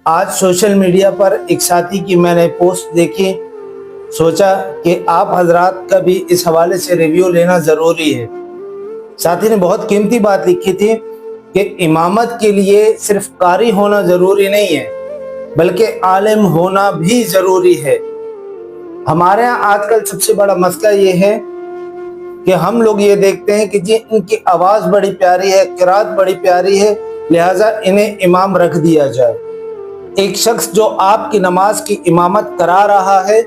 आज social media पर एक साथी की मैंने पोस्ट देखी, सोचा कि आप हजरात का भी इस हवाले से रिव्यू लेना ज़रूरी है। साथी ने बहुत कीमती बात लिखी थी कि इमामत के लिए सिर्फ कारी होना ज़रूरी नहीं है, बल्कि आलिम होना भी ज़रूरी है। हमारे यहाँ आजकल सबसे बड़ा मसला ये है कि हम लोग ये देखते हैं कि जी इनकी आवाज़ बड़ी प्यारी है, क़िरात बड़ी प्यारी है, लिहाजा इन्हें इमाम रख दिया जाए। एक शख्स जो आपकी नमाज की इमामत करा रहा है,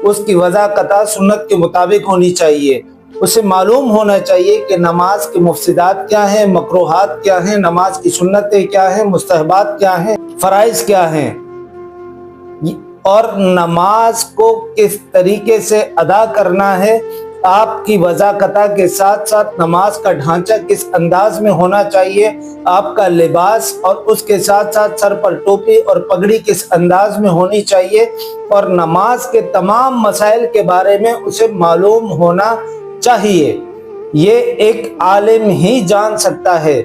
उसकी वज़ा कता सुन्नत के मुताबिक होनी चाहिए। उसे मालूम होना चाहिए कि नमाज के मुफ्सिदात क्या हैं, मकरूहात क्या हैं, नमाज की सुन्नतें क्या हैं, मुस्तहबात क्या हैं, फ़राइज़ क्या हैं, और नमाज को किस तरीके से अदा करना है। आपकी वज़ाकता के साथ साथ नमाज का ढांचा किस अंदाज में होना चाहिए, आपका लिबास और उसके साथ साथ सर पर टोपी और पगड़ी किस अंदाज में होनी चाहिए, और नमाज के तमाम मसाइल के बारे में उसे मालूम होना चाहिए। ये एक आलिम ही जान सकता है।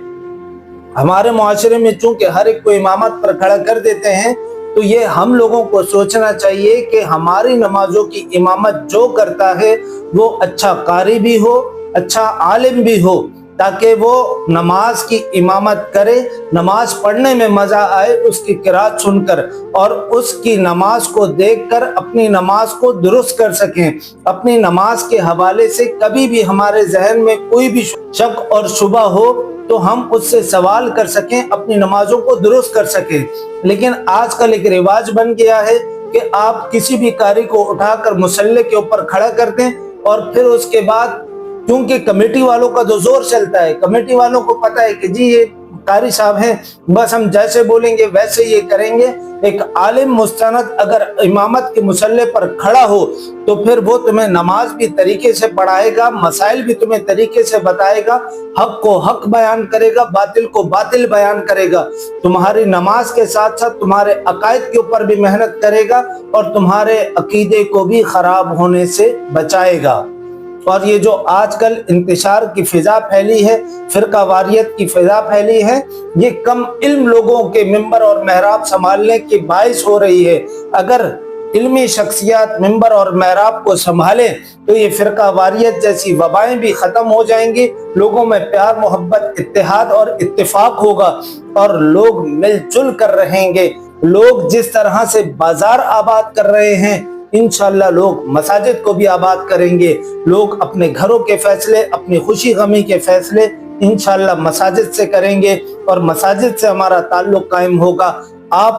हमारे मुआशरे में चूंकि हर एक को इमामत पर खड़ा कर देते हैं, तो ये हम लोगों को सोचना चाहिए कि हमारी नमाजों की इमामत जो करता है वो अच्छा कारी भी हो, अच्छा आलिम भी हो, ताकि वो नमाज की इमामत करे, नमाज पढ़ने में मजा आए उसकी किरात सुनकर, और उसकी नमाज को देखकर अपनी नमाज को दुरुस्त कर सकें। अपनी नमाज के हवाले से कभी भी हमारे जहन में कोई भी शक और शुबा हो तो हम उससे सवाल कर सकें, अपनी नमाजों को दुरुस्त कर सकें। लेकिन आजकल एक रिवाज बन गया है कि आप किसी भी कारी को उठाकर मुसल्ले के ऊपर खड़ा कर दें, और फिर उसके बाद क्योंकि कमेटी वालों का जो जोर चलता है, कमेटी वालों को पता है कि जी ये कारी साहब हैं, बस हम जैसे बोलेंगे वैसे ये करेंगे। एक आलिम मुस्तनद अगर इमामत के मुसल्ले पर खड़ा हो तो फिर वो तुम्हें नमाज भी तरीके से पढ़ाएगा, मसाइल भी तुम्हें तरीके से बताएगा, हक को हक बयान करेगा, बातिल को बातिल बयान करेगा, तुम्हारी नमाज के साथ साथ तुम्हारे अकायद के ऊपर भी मेहनत करेगा और तुम्हारे अकीदे को भी खराब होने से बचाएगा। और ये जो आजकल इंतशार की फिजा फैली है, फिरका वारियत की फिजा फैली है, ये कम इल्म लोगों के मिंबर और महराब संभालने की बाइस हो रही है। अगर इल्मी शख्सियत मिंबर और महराब को संभालें तो ये फिरका वारियत जैसी वबाएं भी खत्म हो जाएंगी, लोगों में प्यार मोहब्बत इत्तेहाद और इत्तेफाक होगा, और लोग मिलजुल कर रहेंगे। लोग जिस तरह से बाजार आबाद कर रहे हैं, इंशाअल्लाह लोग मसाजिद को भी आबाद करेंगे। लोग अपने घरों के फैसले, अपनी खुशी गमी के फैसले इंशाअल्लाह मसाजिद से करेंगे, और मसाजिद से हमारा ताल्लुक कायम होगा। आप